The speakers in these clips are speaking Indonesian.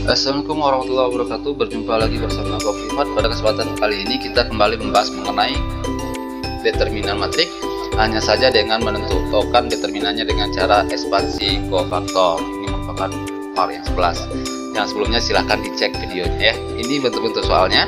Assalamualaikum warahmatullahi wabarakatuh. Berjumpa lagi bersama Govivat. Pada kesempatan kali ini kita kembali membahas mengenai determinan matrik, hanya saja dengan menentukan determinannya dengan cara ekspansi kofaktor. Ini merupakan part yang 11. Yang sebelumnya silahkan dicek videonya ya. Ini bentuk-bentuk soalnya,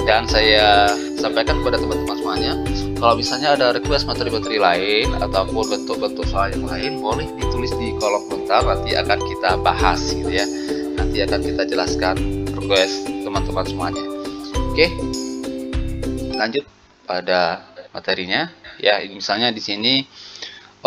dan saya sampaikan kepada teman-teman semuanya, kalau misalnya ada request materi-materi lain ataupun bentuk-bentuk soal yang lain, boleh ditulis di kolom komentar, nanti akan kita bahas gitu ya. Nanti akan kita jelaskan request teman-teman semuanya. Oke, lanjut pada materinya ya. Ini misalnya di sini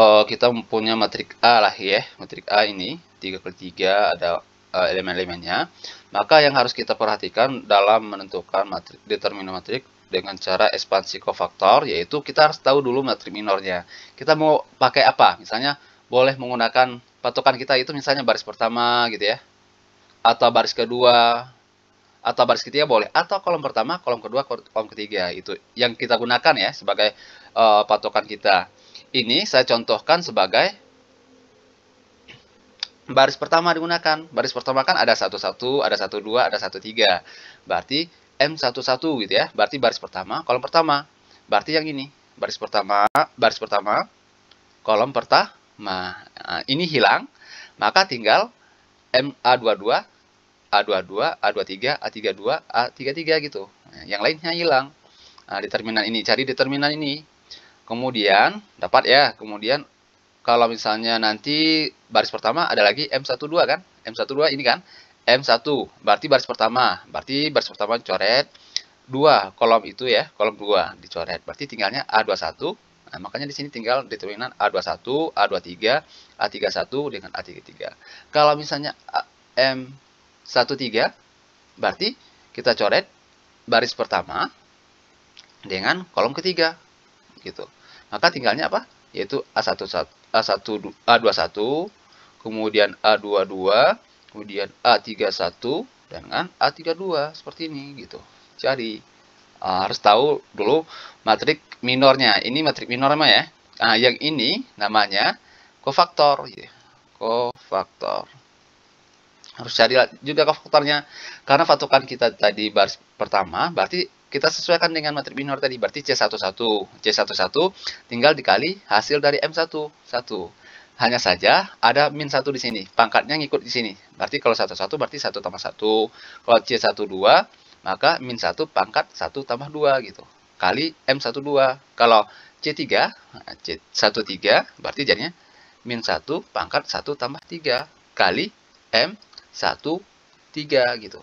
kita mempunyai matrik A lah ya. Matrik A ini 3x3 ada elemen-elemennya. Maka yang harus kita perhatikan dalam menentukan determinan matrik dengan cara ekspansi kofaktor, yaitu kita harus tahu dulu matrik minornya. Kita mau pakai apa? Misalnya boleh menggunakan patokan kita itu misalnya baris pertama gitu ya, atau baris kedua, atau baris ketiga boleh, atau kolom pertama, kolom kedua, kolom ketiga. Itu yang kita gunakan ya sebagai patokan kita. Ini saya contohkan sebagai baris pertama digunakan. Baris pertama kan ada 11, ada 12, ada 13. Berarti M11 gitu ya. Berarti baris pertama, kolom pertama. Berarti yang ini, baris pertama, kolom pertama. Nah, ini hilang, maka tinggal A22, A22, A23, A32, A33 gitu. Nah, yang lainnya hilang. Nah, determinan ini, cari determinan ini. Kemudian dapat ya. Kemudian kalau misalnya nanti baris pertama ada lagi M12 kan? M12 ini kan? M1 berarti baris pertama. Berarti baris pertama dicoret. 2 kolom itu ya, kolom 2 dicoret. Berarti tinggalnya A21. Nah, makanya di sini tinggal determinan A21, A23, A31 dengan A33. Kalau misalnya M13 berarti kita coret baris pertama dengan kolom ketiga gitu. Maka tinggalnya apa? Yaitu A21, kemudian A22, kemudian A31 dengan A32 seperti ini gitu. Jadi harus tahu dulu matrik minornya. Ini matrik minor mah ya. Nah, yang ini namanya kofaktor gitu. Kofaktor. Harus cari juga kofaktornya, karena patokan kita tadi baris pertama, berarti kita sesuaikan dengan matrik minor tadi, berarti C11. C11 tinggal dikali hasil dari M1. Hanya saja ada min 1 di sini, pangkatnya ngikut di sini. Berarti kalau 11 berarti 1 tambah 1. Kalau C12 maka min 1 pangkat 1 tambah 2 gitu. Kali M12. Kalau C3, C13 berarti jadinya min 1 pangkat 1 tambah 3 kali M13 gitu.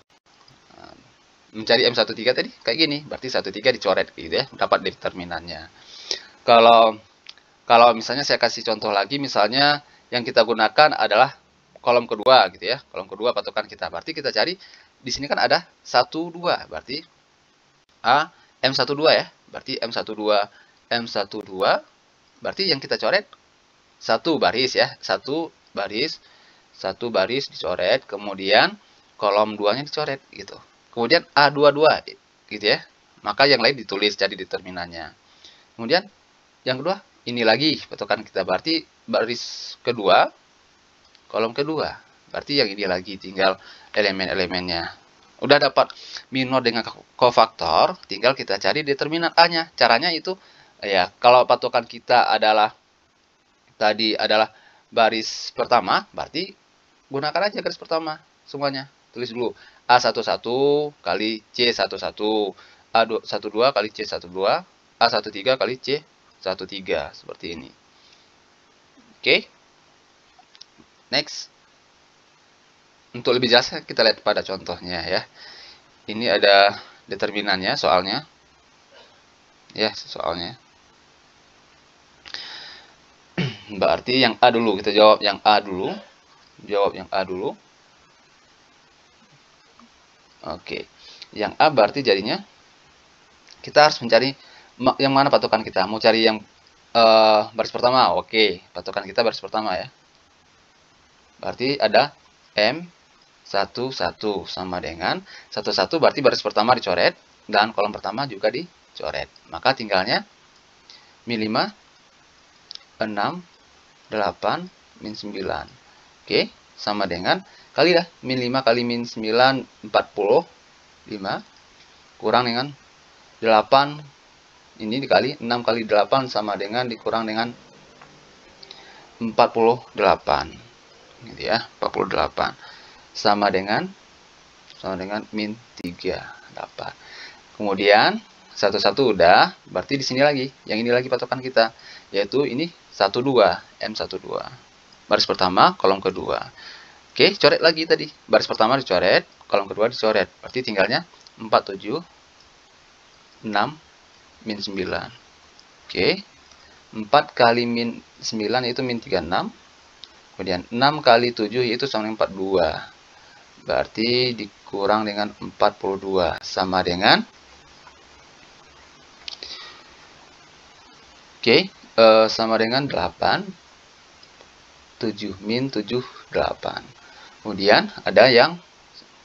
Mencari M13 tadi kayak gini, berarti 13 dicoret gitu ya, dapat determinannya. Kalau misalnya saya kasih contoh lagi, misalnya yang kita gunakan adalah kolom kedua gitu ya, kolom kedua patokan kita. Berarti kita cari di sini kan ada 12, berarti M12 ya, berarti M12 berarti yang kita coret satu baris ya, satu baris dicoret, kemudian kolom 2-nya dicoret gitu. Kemudian A22 gitu ya. Maka yang lain ditulis jadi determinannya. Kemudian yang kedua, ini lagi patokan kita, berarti baris kedua, kolom kedua. Berarti yang ini lagi, tinggal elemen-elemennya. Udah dapat minor dengan kofaktor, tinggal kita cari determinan A-nya. Caranya itu ya, kalau patokan kita adalah tadi adalah baris pertama, berarti gunakan aja garis pertama semuanya. Tulis dulu A11 kali C11, A12 kali C12, A13 kali C13 seperti ini. Oke. Next. Untuk lebih jelas kita lihat pada contohnya ya. Ini ada determinannya soalnya. Ya, soalnya. Berarti yang A dulu, kita jawab yang A dulu. Oke, yang A berarti jadinya kita harus mencari yang mana patokan kita. Mau cari yang baris pertama, oke, patokan kita baris pertama ya. Berarti ada M11 sama dengan 11, berarti baris pertama dicoret dan kolom pertama juga dicoret. Maka tinggalnya min 5, 6, 8, min 9. Oke, sama dengan kali dah min 5 kali min 9 45 kurang dengan 8 ini dikali 6 kali 8 sama dengan dikurang dengan 48 gitu ya, 48 sama dengan min 3 dapat. Kemudian 11 udah, berarti di sini lagi, yang ini lagi patokan kita, yaitu ini 12, M12. Baris pertama, kolom kedua. Oke, coret lagi tadi. Baris pertama dicoret, kolom kedua dicoret. Berarti tinggalnya 47, 6, min 9. Oke, 4 kali min 9 yaitu min 36. Kemudian 6 kali 7 yaitu sama dengan 42. Berarti dikurang dengan 42 sama dengan sama dengan 8 7 min 7 8. Kemudian ada yang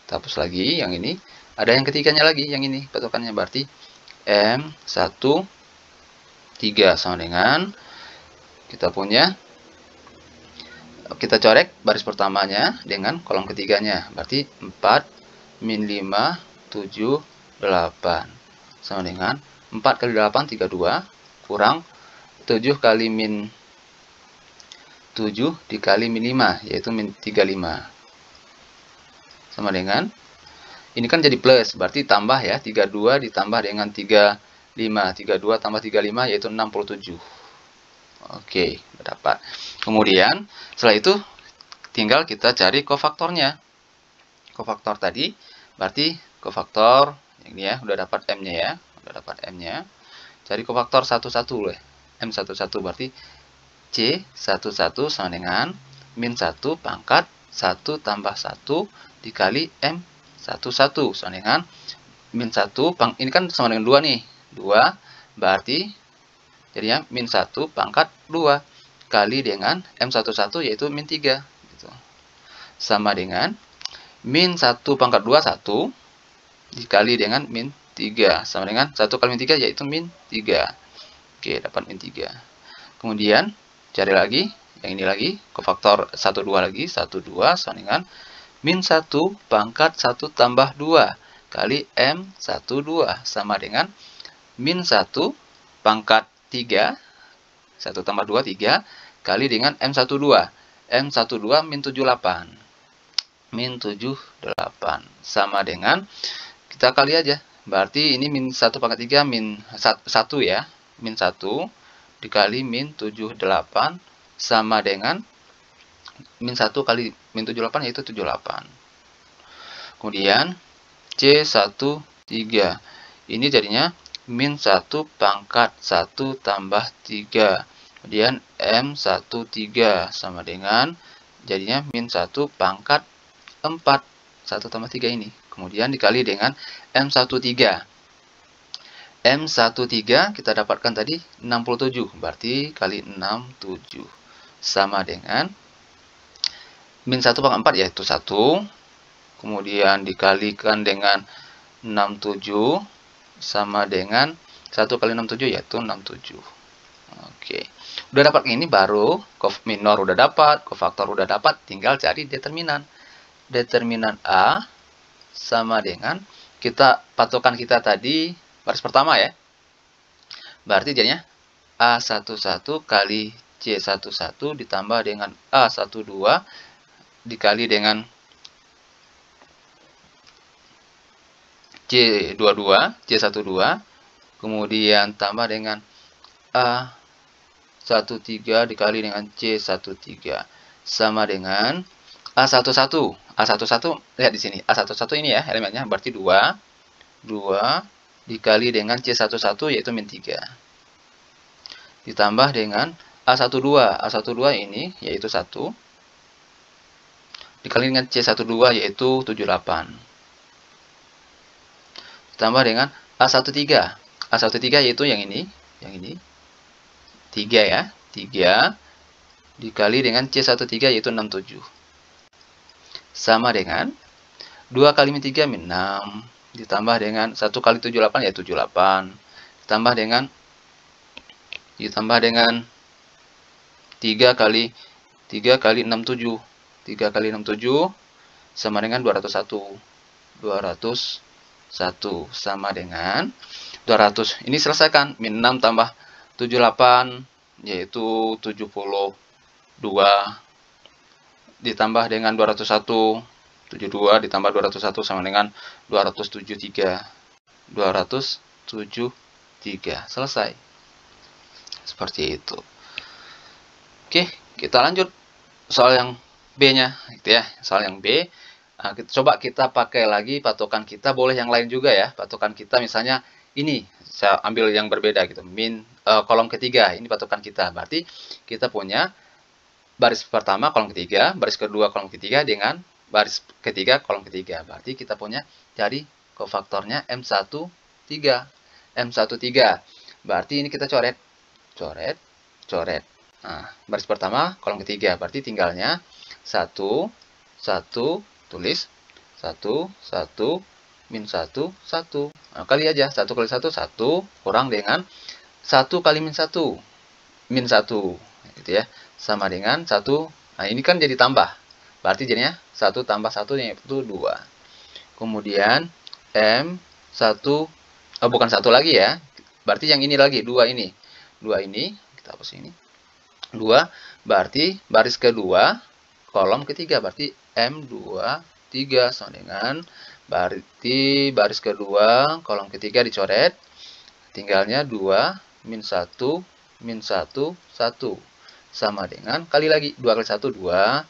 hapus lagi yang ini, ada yang ketiganya lagi yang ini patokannya, berarti M13 sama dengan kita punya, kita corek baris pertamanya dengan kolom ketiganya, berarti 4 min 5 7 8 sama dengan 4 kali 8 32 kurang 7 kali min 7 dikali min 5 yaitu min 35 sama dengan, ini kan jadi plus, berarti tambah ya, 32 ditambah dengan 35, 32 tambah 35 yaitu 67. Oke, dapat. Kemudian setelah itu tinggal kita cari kofaktornya. Kofaktor tadi berarti kofaktor ini ya, udah dapat M-nya ya, udah dapat M-nya. Cari kofaktor 11 loh. M11 berarti C11 sama dengan min 1 pangkat 1 tambah 1 dikali M11 sama dengan min 1 ini kan sama dengan 2 nih. 2 berarti jadinya min 1 pangkat 2 kali dengan M11 yaitu min 3 gitu. Sama dengan min 1 pangkat 2 1 dikali dengan min 3 sama dengan 1 kali min 3 yaitu min 3. Oke, dapat min 3. Kemudian cari lagi yang ini lagi, kofaktor 12 lagi, 12 sama dengan min 1 pangkat 1 tambah 2 kali M12 sama dengan min 1 pangkat 3 1 tambah 2 3 kali dengan M12 min 78 min 78 sama dengan, kita kali aja, berarti ini min 1 pangkat 3 min 1 ya, min 1 dikali min 78 sama dengan min 1 kali min 78 yaitu 78. Kemudian C13 ini jadinya min 1 pangkat 1 tambah 3. Kemudian M13 sama dengan jadinya min 1 pangkat 4. 1 tambah 3 ini. Kemudian dikali dengan M13. M13 kita dapatkan tadi 67. Berarti kali 67 sama dengan min 1 pangkat 4 yaitu 1. Kemudian dikalikan dengan 67 sama dengan 1 kali 67 yaitu 67. Oke. Udah dapat ini baru kof minor udah dapat, kofaktor udah dapat, tinggal cari determinan. Determinan A sama dengan kita patokan kita tadi baris pertama ya. Berarti jadinya A11 kali C11 ditambah dengan A12 dikali dengan C12, C12, kemudian tambah dengan A13 dikali dengan C13 sama dengan A11. A11 lihat di sini. A11 ini ya elemennya berarti 2 dikali dengan C11 yaitu min 3. Ditambah dengan A12. A12 ini yaitu 1 dikali dengan C12 yaitu 78. Ditambah dengan A13. A13 yaitu yang ini 3 ya. 3 dikali dengan C13 yaitu 67. Sama dengan 2 kali min 3 min 6 ditambah dengan 1 kali 78 yaitu 78. Ditambah dengan 3 kali 67 3 kali 6, 7, sama dengan 201. 201 sama dengan 200. Ini selesaikan. Min 6 tambah 78, yaitu 72. Ditambah dengan 201. 72 ditambah 201 sama dengan 273. 273. Selesai. Seperti itu. Oke, kita lanjut soal yang B-nya, gitu ya. Soal yang B, coba kita pakai lagi patokan kita, boleh yang lain juga ya. Patokan kita misalnya ini, saya ambil yang berbeda gitu. Kolom ketiga, ini patokan kita. Berarti kita punya baris pertama kolom ketiga, baris kedua kolom ketiga dengan baris ketiga kolom ketiga. Berarti kita punya cari kofaktornya M13. M13. Berarti ini kita coret. Nah, baris pertama kolom ketiga. Berarti tinggalnya 1, 1, tulis 1, 1, min 1, 1. Nah, kali aja 1 kali 1, 1 kurang dengan 1 kali min 1. Min 1. Gitu ya. Sama dengan 1. Nah, ini kan jadi tambah. Berarti jadinya 1 tambah 1 yaitu 2. Kemudian M1, bukan 1 lagi ya. Berarti yang ini lagi, 2 ini. 2 ini, kita hapus ini. 2, berarti baris kedua, kolom ketiga. Berarti M23 sama dengan, berarti baris kedua, kolom ketiga dicoret. Tinggalnya 2, min 1, min 1, 1. Sama dengan, kali lagi, 2 kali 1, 2.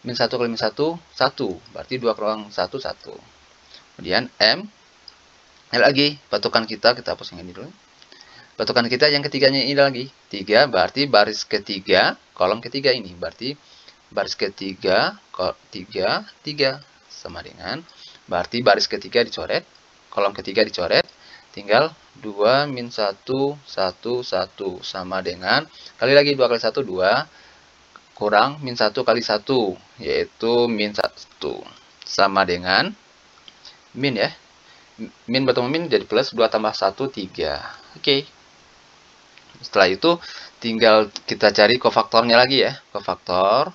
Min 1 kali min 1, 1. Berarti 2 kurang 1, 1. Kemudian M. Lagi, patokan kita hapus yang ini dulu. Patokan kita yang ketiganya ini lagi. 3, berarti baris ketiga, kolom ketiga ini. Berarti baris ketiga, 3, 3. Sama dengan, berarti baris ketiga dicoret, kolom ketiga dicoret. Tinggal 2 min 1, 1, 1. Sama dengan, kali lagi 2 kali 1, 2. Kurang min 1 kali 1, yaitu min 1. Sama dengan, min ya. Min bertemu min jadi plus, 2 tambah 1, 3. Oke. Setelah itu, tinggal kita cari kofaktornya lagi ya. Kofaktor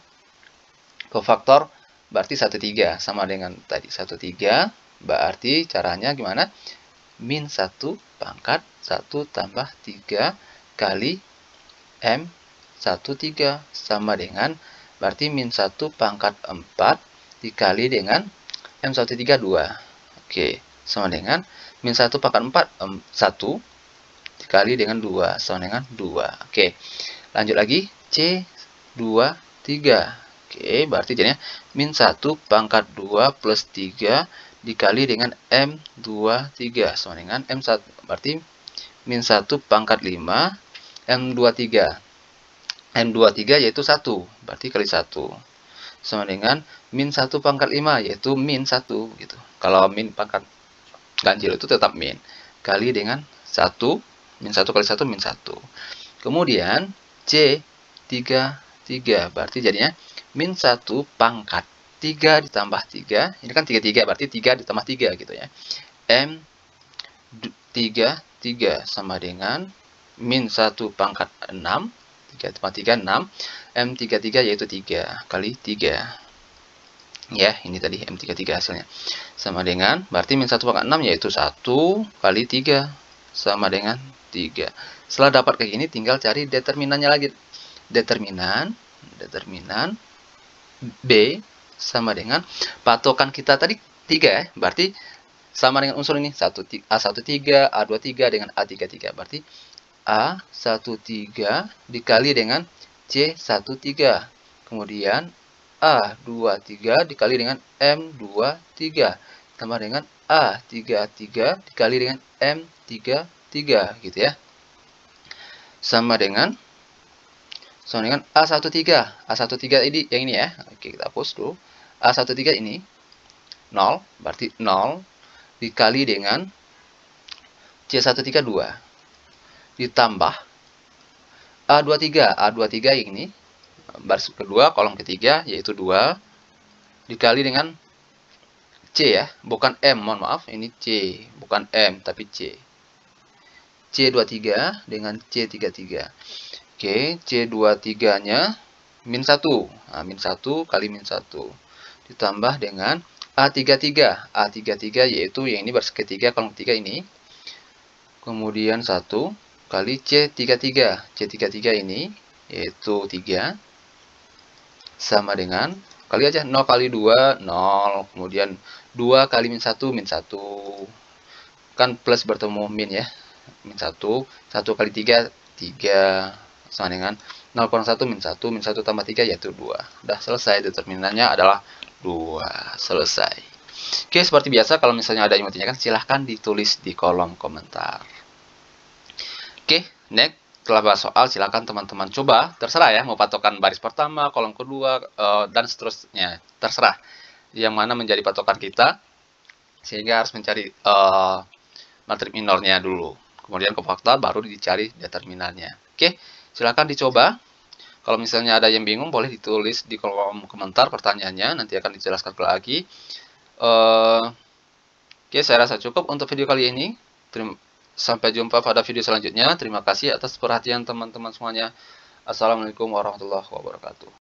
berarti 13. Sama dengan tadi, 13. Berarti caranya gimana? Min 1 pangkat 1 tambah 3 kali M13 sama dengan, berarti min 1 pangkat 4 dikali dengan M13 2. Oke, sama dengan min 1 pangkat 4, 1 dikali dengan 2 sama dengan 2. Oke, lanjut lagi, C23. Oke, berarti jadinya min 1 pangkat 2 plus 3 dikali dengan M23 sama dengan M1. Berarti min 1 pangkat 5 M23. M23 yaitu 1. Berarti kali 1. Sama dengan min 1 pangkat 5 yaitu min 1 gitu. Kalau min pangkat ganjil itu tetap min. Kali dengan 1. Min 1 kali 1 min 1. Kemudian C33. Berarti jadinya min 1 pangkat 3 ditambah 3. Ini kan 33, berarti 3 ditambah 3 gitu ya. M33 sama dengan min 1 pangkat 6. 3 tambah 3, 6. M33 yaitu 3 kali 3. Ya, ini tadi M33 hasilnya. Sama dengan, berarti min 1 pangkat 6 yaitu 1 kali 3. Sama dengan 3. Setelah dapat kayak gini, tinggal cari determinannya lagi. Determinan B sama dengan patokan kita tadi 3 ya. Berarti sama dengan unsur ini A13, A23 dengan A33. Berarti A13 dikali dengan C13. Kemudian A23 dikali dengan M23 tambah dengan A33 dikali dengan M33 gitu ya. Sama dengan A13. A13 ini yang ini ya. Oke, kita hapus dulu. A13 ini 0, berarti 0 dikali dengan C13 2 ditambah A23. A23 ini baris kedua kolom ketiga yaitu 2 dikali dengan C ya, bukan M, mohon maaf, ini C, bukan M tapi C. C23 dengan C33. Oke, C23-nya min 1. Nah, min 1 kali min 1 ditambah dengan A33. A33 yaitu yang ini bersegitiga kolom ketiga ini. Kemudian 1 kali C33. C33 ini yaitu 3 sama dengan kali aja 0 kali 2 0. Kemudian 2 kali min 1 min 1. Kan plus bertemu min ya. Min 1 kali 3 3 sama dengan 0 kurang 1 min 1 tambah 3 yaitu 2. Udah selesai, determinannya adalah 2. Selesai. Oke, seperti biasa kalau misalnya ada yang mau tanyakan silahkan ditulis di kolom komentar. Oke, next. Setelah bahas soal, silahkan teman-teman coba, terserah ya, mau patokan baris pertama, kolom kedua, dan seterusnya, terserah yang mana menjadi patokan kita, sehingga harus mencari matrik minornya dulu, kemudian ke fakta, baru dicari determinannya. Oke, silahkan dicoba. Kalau misalnya ada yang bingung, boleh ditulis di kolom komentar pertanyaannya, nanti akan dijelaskan lagi. Oke, saya rasa cukup untuk video kali ini. Sampai jumpa pada video selanjutnya. Terima kasih atas perhatian teman-teman semuanya. Assalamualaikum warahmatullahi wabarakatuh.